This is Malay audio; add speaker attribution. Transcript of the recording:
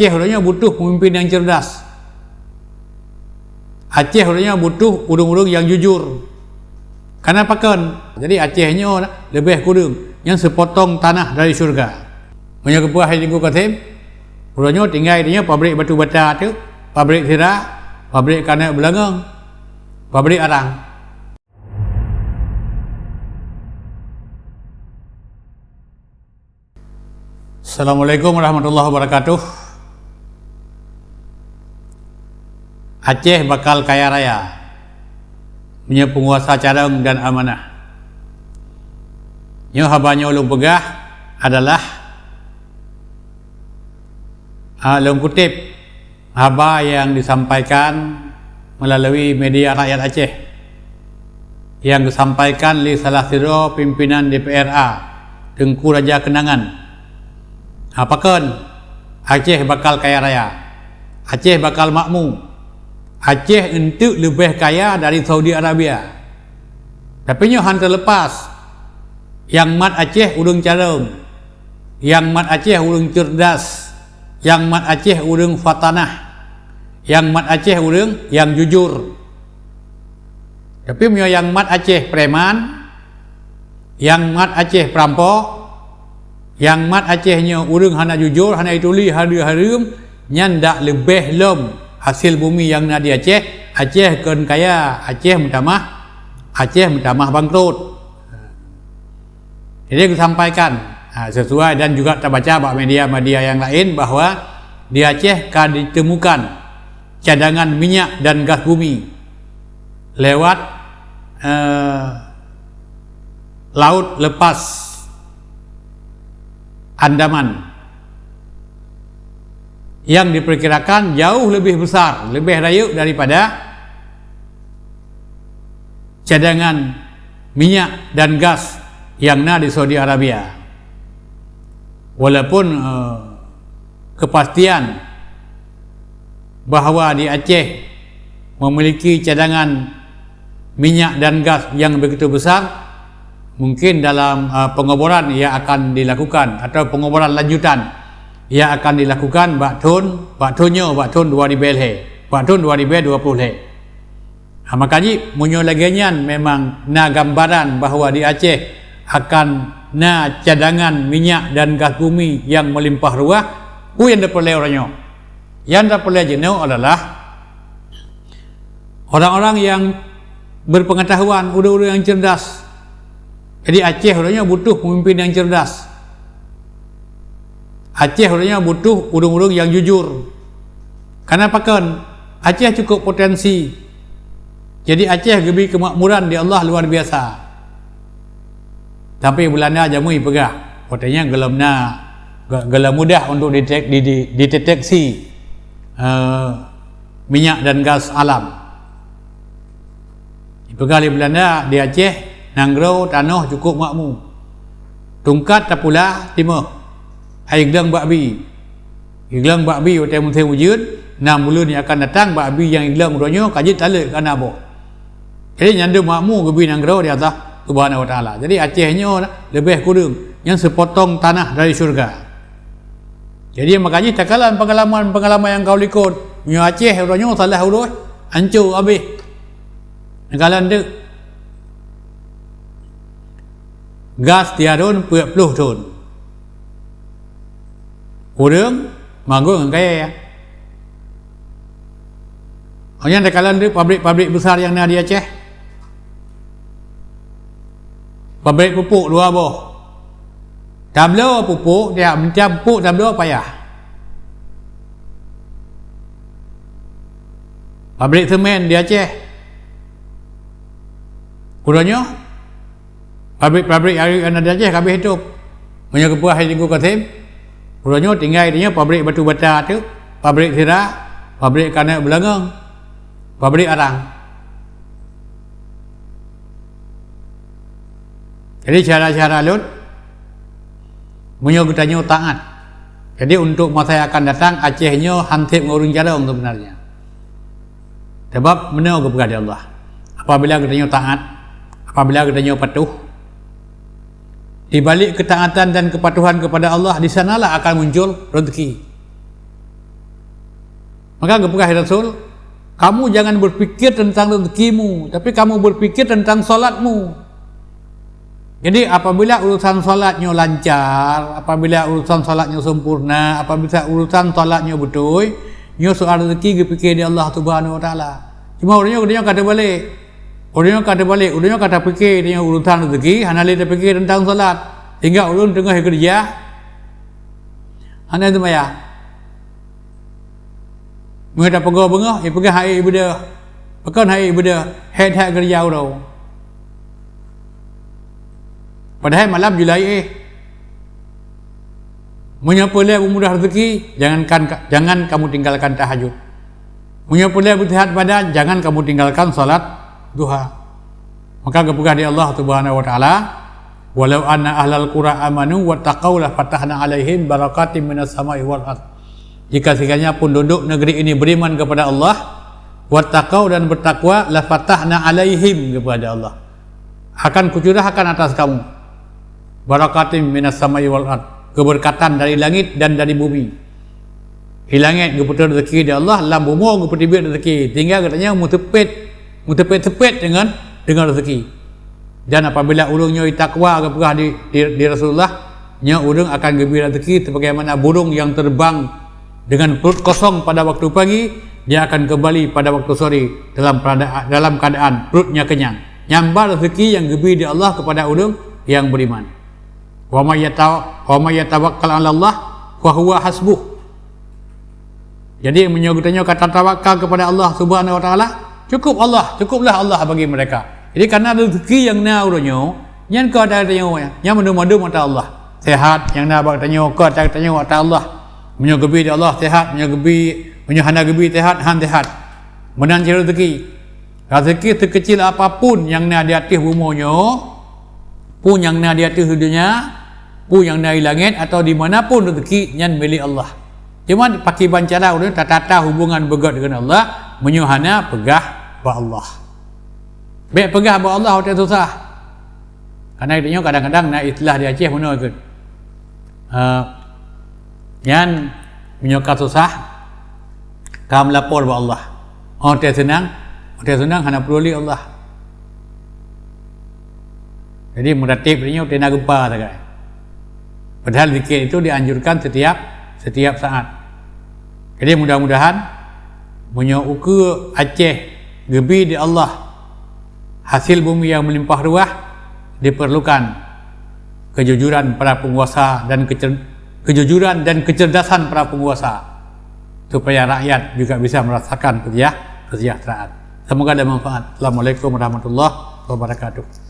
Speaker 1: Aceh orangnya butuh pemimpin yang cerdas. Aceh orangnya butuh urung-urung yang jujur. Kenapa kan? Jadi Acehnya lebih kurang yang sepotong tanah dari syurga. Punya kepuah hari Minggu Katim, orangnya tinggal dia pabrik batu bata tu, pabrik sirah, pabrik kanak belangang, pabrik arang. Assalamualaikum warahmatullahi wabarakatuh. Aceh bakal kaya raya, punya penguasa cadang dan amanah. Yang habanya ulung pegah adalah ulung kutip haba yang disampaikan melalui media rakyat Aceh, yang disampaikan oleh salah satu pimpinan DPRA Tengku Raja Kenangan. Apakah Aceh bakal kaya raya, Aceh bakal makmur, Aceh untuk lebih kaya dari Saudi Arabia. Tapi nyohan terlepas, yang mat Aceh urung carung, yang mat Aceh urung cerdas, yang mat Aceh urung fatanah, yang mat Aceh urung yang jujur. Tapi yang mat Aceh preman, yang mat Aceh perampok, yang mat Acehnya urang hana jujur, hana ituli harum, nyandak lebih lom hasil bumi yang ada di Aceh. Aceh kan kaya, Aceh mentamah bangkrut. Jadi aku sampaikan sesuai dan juga terbaca pada media-media yang lain bahwa di Aceh kan ditemukan cadangan minyak dan gas bumi lewat laut lepas Andaman yang diperkirakan jauh lebih besar, lebih raya daripada cadangan minyak dan gas yang ada di Saudi Arabia. Walaupun kepastian bahawa di Aceh memiliki cadangan minyak dan gas yang begitu besar, mungkin dalam pengoboran ia akan dilakukan, atau pengoboran lanjutan ia akan dilakukan bakton 2020 le. Makanya munyo lagian memang na gambaran bahawa di Aceh akan na cadangan minyak dan gas bumi yang melimpah ruah. Yang diperoleh orangnya, yang diperoleh jenuh adalah orang-orang yang berpengetahuan, orang-orang yang cerdas. Jadi Aceh orangnya butuh pemimpin yang cerdas. Aceh orangnya butuh urung-urung yang jujur. Kenapa kan? Aceh cukup potensi. Jadi Aceh gebi kemakmuran di Allah luar biasa. Tapi Belanda jamui pegah. Katanya gelam mudah untuk dideteksi minyak dan gas alam. Pegah di Belanda di Aceh Nangrau tanah cukup makmur. Tungkat tak pula timah. Air gelang bakbi. Gelang bakbi hotel musim wujud 6 bulan yang akan datang, bakbi yang gelang mudahnya kajit talak kan apa. Jadi nyandu makmur gebi Nangrau di atas Subhanahu wa taala. Jadi Acehnya lebih kurang yang sepotong tanah dari syurga. Jadi makanya takalan pengalaman yang kau likut. Nyo Aceh orangnya salah urus, hancur habis. Nakalan tu gas tiadun 40 ton. Urang manggung kaya. Hanya dekalan dia pabrik-pabrik besar yang ada di Aceh. Pabrik pupuk 2 buah. Tablo pupuk dia mencam pupuk tablo payah. Pabrik semen di Aceh. Urangnya pabrik-pabrik yang ada Aceh habis hidup. Punya kepuah hari Minggu Katim, orangnya tinggal dia pabrik batu bata tu, pabrik sirah, pabrik kanak belangang, pabrik arang. Jadi cara-cara lut punya kitanya taat. Jadi untuk masa yang akan datang Acehnya hantip ngurung jarang sebenarnya. Sebab mana kepada Allah. Apabila kitanya taat, apabila kitanya patuh, di balik ketaatan dan kepatuhan kepada Allah, di sanalah akan muncul rezeki. Maka kepada Rasul, kamu jangan berpikir tentang rezekimu, tapi kamu berpikir tentang solatmu. Jadi apabila urusan solatnya lancar, apabila urusan solatnya sempurna, apabila urusan solatnya betul, nyo soal rezeki dipikir di Allah Subhanahu Wa Taala. Cuma orangnya kata balik, orangnya kata fikir dia urusan rezeki, hanali dia fikir tentang solat, hingga ulun tengah kerja, hana itu maya. Mereka pegah-pegah, pergi hai ibadah, pekan hai ibadah, head kerja orang. Padahal malam Julai menyapulai pemudah rezeki, jangan kamu tinggalkan tahajud. Menyapulai bersihat badan, jangan kamu tinggalkan salat duha. Maka kepada di Allah Subhanahu Wa Taala, walau anna ahlal qura amanu wattaqau la fatahna alaihim barakatim minas samai wal ardh. Jika sekiranya penduduk negeri ini beriman kepada Allah, wattaqau dan bertakwa, la fatahna alaihim kepada Allah, akan kucurahkan atas kamu barakatim minas samai wal ardh, keberkatan dari langit dan dari bumi. Di langit keputar rezeki di Allah, lam bumi keputar rezeki. Tinggal katanya mutepet dengan rezeki. Dan apabila ulungnya takwa kepada di Rasulullah, nya ulung akan gembira rezeki sebagaimana burung yang terbang dengan perut kosong pada waktu pagi, dia akan kembali pada waktu sore dalam keadaan perutnya kenyang. Nyambar rezeki yang gembira di Allah kepada ulung yang beriman. Wa may yatawakkal 'ala Allah fa huwa hasbuh. Jadi menyebutnya kata tawakal kepada Allah Subhanahu Wa Taala, cukuplah Allah bagi mereka. Jadi karena rezeki yang na uronyo, yang kau ada tanya, yang madu mata Allah. Sehat yang na bak tanya, kau tanya mata Allah. Menyogebi di Allah sehat, menyohana gebi sehat, han sehat. Menan rezeki. Rezeki sekecil apapun yang na di atas bumonyo, pun yang na di atas dunia, pun yang dari langit atau dimanapun rezeki yang milik Allah. Cuma pakai bancara udah tata hubungan begat dengan Allah, menyuhana pegah ba Allah. Baik pegah ba Allah hotel susah. Karena itu kadang-kadang nak istilah di Aceh mana ikut. Yang menyokap susah, kamu lapor ba Allah. Hotel senang hana perlu Allah. Jadi meratib ini udah nak gempa tak. Padahal zikir itu dianjurkan setiap saat. Jadi mudah-mudahan menyuka Aceh gebi di Allah, hasil bumi yang melimpah ruah, diperlukan kejujuran para penguasa dan kejujuran dan kecerdasan para penguasa supaya rakyat juga bisa merasakan kesejahteraan. Semoga ada manfaat. Assalamualaikum warahmatullahi wabarakatuh.